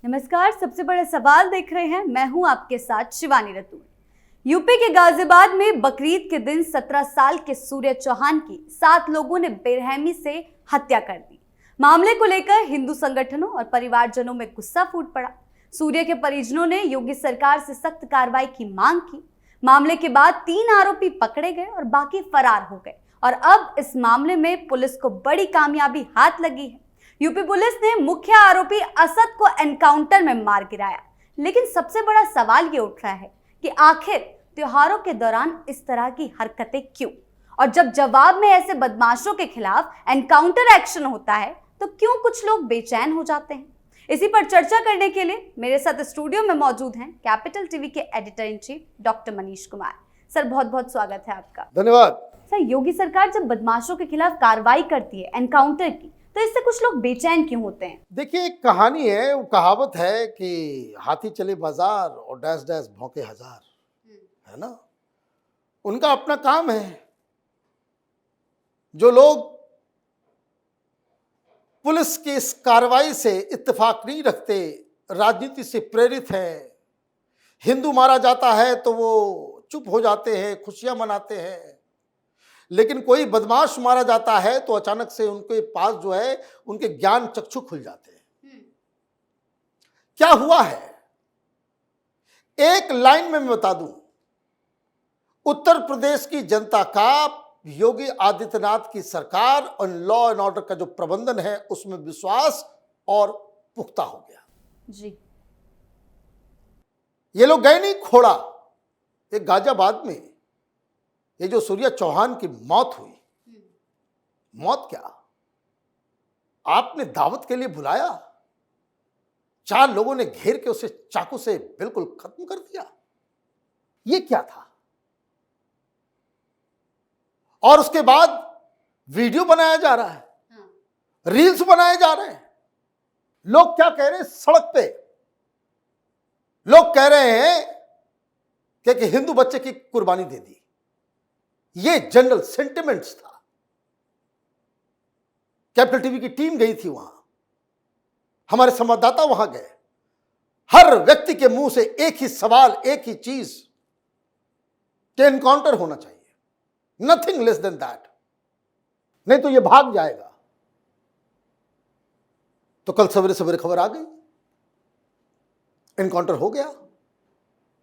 नमस्कार। सबसे बड़ा सवाल देख रहे हैं, मैं हूं आपके साथ शिवानी रतूर। यूपी के गाजियाबाद में बकरीद के दिन 17 साल के सूर्य चौहान की 7 लोगों ने बेरहमी से हत्या कर दी। मामले को लेकर हिंदू संगठनों और परिवारजनों में गुस्सा फूट पड़ा। सूर्य के परिजनों ने योगी सरकार से सख्त कार्रवाई की मांग की। मामले के बाद 3 आरोपी पकड़े गए और बाकी फरार हो गए और अब इस मामले में पुलिस को बड़ी कामयाबी हाथ लगी है। यूपी पुलिस ने मुख्य आरोपी असद को एनकाउंटर में मार गिराया। लेकिन सबसे बड़ा सवाल ये उठ रहा है कि आखिर त्योहारों के दौरान इस तरह की हरकतें क्यों, और जब जवाब में ऐसे बदमाशों के खिलाफ एनकाउंटर एक्शन होता है तो क्यों कुछ लोग बेचैन हो जाते हैं। इसी पर चर्चा करने के लिए मेरे साथ स्टूडियो में मौजूद हैं कैपिटल टीवी के editor in chief doctor Manish Kumar. Sir, बहुत बहुत स्वागत है आपका। धन्यवाद। सर, योगी सरकार जब बदमाशों के खिलाफ कार्रवाई करती है, एनकाउंटर की, तो इससे कुछ लोग बेचैन क्यों होते हैं? देखिए, एक कहानी है, वो कहावत है कि हाथी चले बाजार और डैश डैश भौंके हजार, है ना। उनका अपना काम है। जो लोग पुलिस की इस कार्रवाई से इत्तेफाक नहीं रखते, राजनीति से प्रेरित हैं, हिंदू मारा जाता है तो वो चुप हो जाते हैं, खुशियां मनाते हैं, लेकिन कोई बदमाश मारा जाता है तो अचानक से उनके पास जो है उनके ज्ञान चक्षु खुल जाते हैं। क्या हुआ है, एक लाइन में मैं बता दूं। उत्तर प्रदेश की जनता का योगी आदित्यनाथ की सरकार और लॉ एंड ऑर्डर का जो प्रबंधन है उसमें विश्वास और पुख्ता हो गया जी। ये लोग गए नहीं खोड़ा। एक गाजियाबाद में ये जो सूर्य चौहान की मौत हुई, मौत क्या, आपने दावत के लिए बुलाया, 4 लोगों ने घेर के उसे चाकू से बिल्कुल खत्म कर दिया। ये क्या था? और उसके बाद वीडियो बनाया जा रहा है, रील्स बनाए जा रहे हैं। लोग क्या कह रहे हैं सड़क पे? लोग कह रहे हैं कि हिंदू बच्चे की कुर्बानी दे दी। ये जनरल सेंटिमेंट्स था। कैपिटल टीवी की टीम गई थी वहां, हमारे संवाददाता वहां गए। हर व्यक्ति के मुंह से एक ही सवाल, एक ही चीज कि एनकाउंटर होना चाहिए, नथिंग लेस देन दैट, नहीं तो ये भाग जाएगा। तो कल सवेरे सवेरे खबर आ गई, एनकाउंटर हो गया।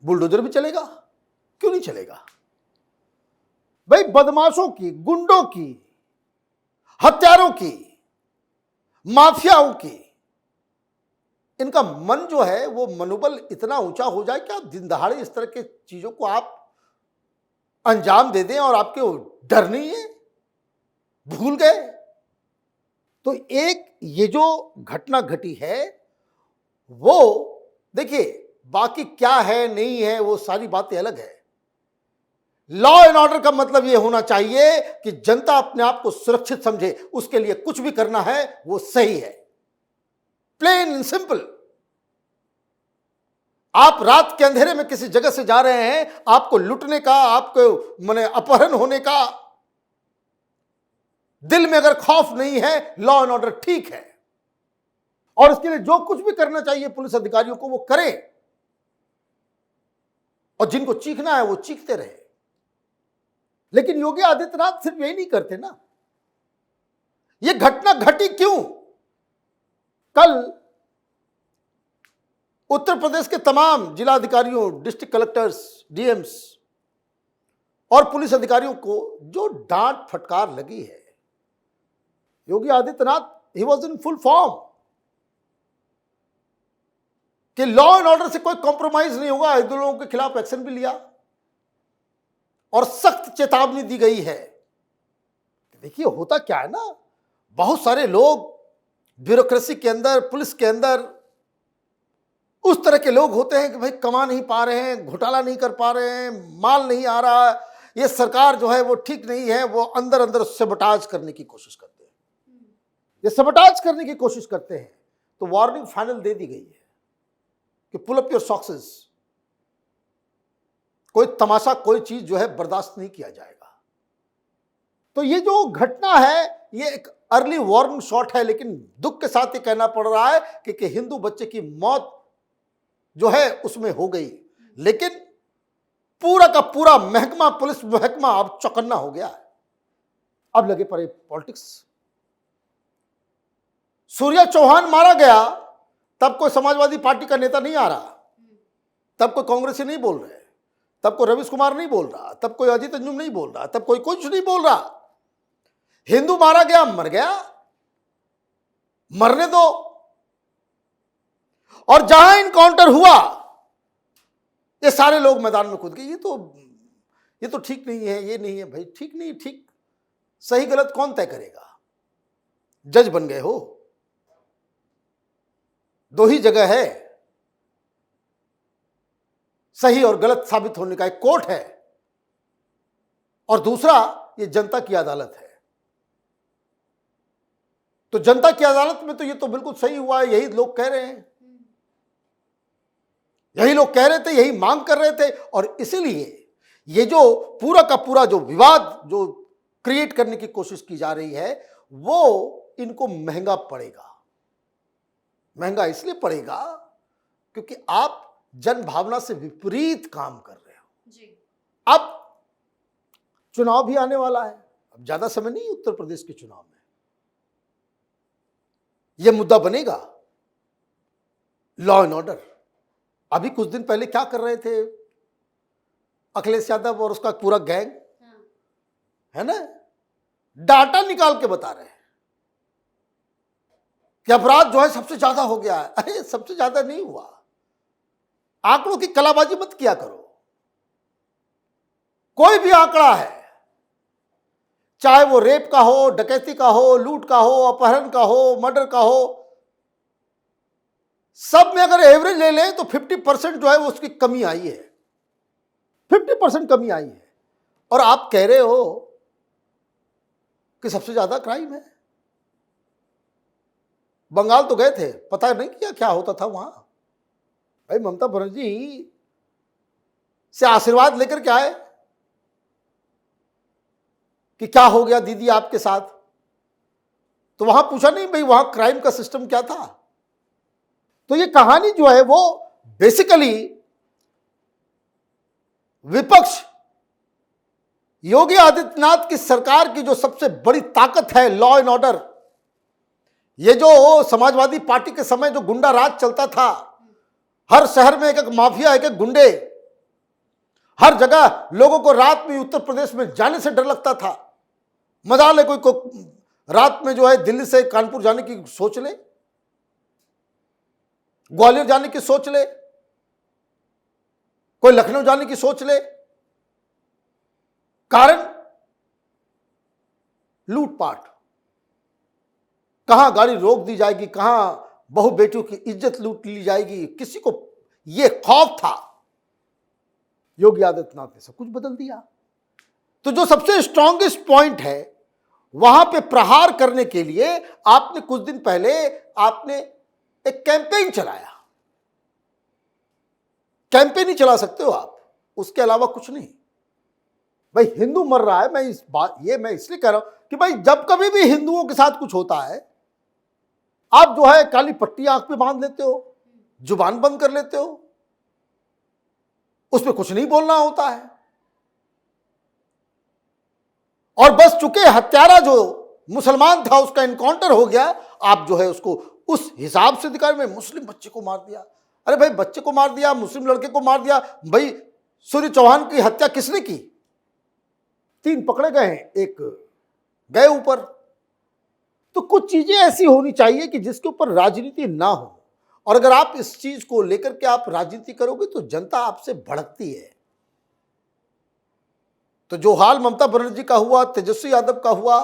बुलडोजर भी चलेगा, क्यों नहीं चलेगा भाई? बदमाशों की, गुंडों की, हत्यारों की, माफियाओं की, इनका मन जो है वो मनोबल इतना ऊंचा हो जाए कि आप दिन दहाड़े इस तरह के चीजों को आप अंजाम दे दें और आपके डर नहीं है, भूल गए। तो एक ये जो घटना घटी है वो देखिए, बाकी क्या है नहीं है वो सारी बातें अलग है। लॉ एंड ऑर्डर का मतलब यह होना चाहिए कि जनता अपने आप को सुरक्षित समझे, उसके लिए कुछ भी करना है वो सही है, प्लेन एंड सिंपल। आप रात के अंधेरे में किसी जगह से जा रहे हैं, आपको लुटने का, आपको माने अपहरण होने का दिल में अगर खौफ नहीं है, लॉ एंड ऑर्डर ठीक है, और इसके लिए जो कुछ भी करना चाहिए पुलिस अधिकारियों को वो करें, और जिनको चीखना है वो चीखते रहे। लेकिन योगी आदित्यनाथ सिर्फ यही नहीं करते ना। ये घटना घटी क्यों? कल उत्तर प्रदेश के तमाम जिलाधिकारियों, डिस्ट्रिक्ट कलेक्टर्स, डीएम्स और पुलिस अधिकारियों को जो डांट फटकार लगी है, Yogi Adityanath he was in full form कि लॉ एंड ऑर्डर से कोई कॉम्प्रोमाइज नहीं होगा। हिंदू लोगों के खिलाफ एक्शन भी लिया और सख्त चेतावनी दी गई है। देखिए, होता क्या है ना, बहुत सारे लोग ब्यूरोक्रेसी के अंदर, पुलिस के अंदर उस तरह के लोग होते हैं कि भाई कमा नहीं पा रहे हैं, घोटाला नहीं कर पा रहे हैं, माल नहीं आ रहा, ये सरकार जो है वो ठीक नहीं है, वो अंदर अंदर सबोटाज करने की कोशिश करते हैं। ये सबोटाज करने की कोशिश करते हैं तो वार्निंग फाइनल दे दी गई है कि पुल अप योर सॉक्सेस, कोई तमाशा, कोई चीज जो है बर्दाश्त नहीं किया जाएगा। तो ये जो घटना है ये एक अर्ली वार्निंग शॉट है, लेकिन दुख के साथ ये कहना पड़ रहा है कि हिंदू बच्चे की मौत जो है उसमें हो गई, लेकिन पूरा का पूरा महकमा, पुलिस महकमा अब चौकन्ना हो गया है। अब लगे पड़े पॉलिटिक्स। सूर्या चौहान मारा गया तब कोई समाजवादी पार्टी का नेता नहीं आ रहा, तब कोई कांग्रेसी नहीं बोल रहे, तब कोई रविश कुमार नहीं बोल रहा, तब कोई अजीत अंजुम नहीं बोल रहा, तब कोई कुछ नहीं बोल रहा। हिंदू मारा गया, मर गया, मरने दो। और जहां इनकाउंटर हुआ ये सारे लोग मैदान में कूद गए। ये तो ठीक नहीं है, ये नहीं है। भाई ठीक नहीं, ठीक सही गलत कौन तय करेगा? जज बन गए हो। दो ही जगह है सही और गलत साबित होने का, एक कोर्ट है और दूसरा ये जनता की अदालत है। तो जनता की अदालत में तो ये तो बिल्कुल सही हुआ है, यही लोग कह रहे हैं, यही लोग कह रहे थे, यही मांग कर रहे थे। और इसीलिए ये जो पूरा का पूरा जो विवाद जो क्रिएट करने की कोशिश की जा रही है वो इनको महंगा पड़ेगा। महंगा इसलिए पड़ेगा क्योंकि आप जन भावना से विपरीत काम कर रहे हो जी। अब चुनाव भी आने वाला है, अब ज्यादा समय नहीं उत्तर प्रदेश के चुनाव में यह मुद्दा बनेगा, लॉ एंड ऑर्डर। अभी कुछ दिन पहले क्या कर रहे थे अखिलेश यादव और उसका पूरा गैंग, है ना, डाटा निकाल के बता रहे हैं कि अपराध जो है सबसे ज्यादा हो गया है। अरे सबसे ज्यादा नहीं हुआ, आंकड़ों की कलाबाजी मत किया करो। कोई भी आंकड़ा है, चाहे वो रेप का हो, डकैती का हो, लूट का हो, अपहरण का हो, मर्डर का हो, सब में अगर एवरेज ले लें तो 50% जो है वो उसकी कमी आई है, 50% कमी आई है। और आप कह रहे हो कि सबसे ज्यादा क्राइम है। बंगाल तो गए थे, पता नहीं क्या क्या होता था वहां। भाई ममता बनर्जी से आशीर्वाद लेकर के आए कि क्या हो गया दीदी आपके साथ, तो वहां पूछा नहीं भाई वहां क्राइम का सिस्टम क्या था। तो ये कहानी जो है वो बेसिकली विपक्ष योगी आदित्यनाथ की सरकार की जो सबसे बड़ी ताकत है लॉ एंड ऑर्डर। ये जो समाजवादी पार्टी के समय जो गुंडा राज चलता था, हर शहर में एक एक माफिया, एक एक गुंडे, हर जगह लोगों को रात में उत्तर प्रदेश में जाने से डर लगता था। मजाल है कोई रात में जो है दिल्ली से कानपुर जाने की सोच ले, ग्वालियर जाने की सोच ले, कोई लखनऊ जाने की सोच ले। कारण लूटपाट, कहां गाड़ी रोक दी जाएगी, कहां बहु बेटियों की इज्जत लूट ली जाएगी, किसी को यह खौफ था। योगी आदित्यनाथ ने सब कुछ बदल दिया। तो जो सबसे स्ट्रॉन्गेस्ट पॉइंट है वहां पे प्रहार करने के लिए आपने कुछ दिन पहले आपने एक कैंपेन चलाया। कैंपेन ही चला सकते हो आप, उसके अलावा कुछ नहीं। भाई हिंदू मर रहा है, मैं इसलिए कह रहा हूं कि भाई जब कभी भी हिंदुओं के साथ कुछ होता है आप जो है काली पट्टी आंख पे बांध लेते हो, जुबान बंद कर लेते हो, उसमें कुछ नहीं बोलना होता है। और बस चूंकि हत्यारा जो मुसलमान था उसका एनकाउंटर हो गया, आप जो है उसको उस हिसाब से दिखा, मैं मुस्लिम बच्चे को मार दिया। अरे भाई बच्चे को मार दिया, मुस्लिम लड़के को मार दिया, भाई सूर्य चौहान की हत्या किसने की? 3 पकड़े गए हैं, एक गए ऊपर। तो कुछ चीजें ऐसी होनी चाहिए कि जिसके ऊपर राजनीति ना हो, और अगर आप इस चीज को लेकर के आप राजनीति करोगे तो जनता आपसे भड़कती है। तो जो हाल ममता बनर्जी का हुआ, तेजस्वी यादव का हुआ,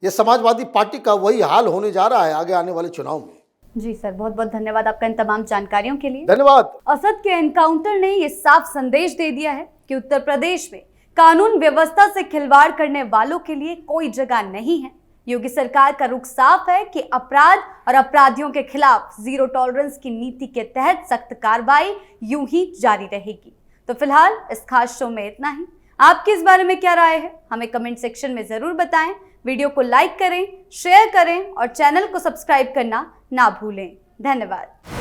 यह समाजवादी पार्टी का वही हाल होने जा रहा है आगे आने वाले चुनाव में। जी सर, बहुत बहुत धन्यवाद आपका इन तमाम जानकारियों के लिए। धन्यवाद। असद के एनकाउंटर ने यह साफ संदेश दे दिया है कि उत्तर प्रदेश में कानून व्यवस्था से खिलवाड़ करने वालों के लिए कोई जगह नहीं है। योगी सरकार का रुख साफ है कि अपराध और अपराधियों के खिलाफ जीरो टॉलरेंस की नीति के तहत सख्त कार्रवाई यूं ही जारी रहेगी। तो फिलहाल इस खास शो में इतना ही। आपकी इस बारे में क्या राय है, हमें कमेंट सेक्शन में जरूर बताएं। वीडियो को लाइक करें, शेयर करें और चैनल को सब्सक्राइब करना ना भूलें। धन्यवाद।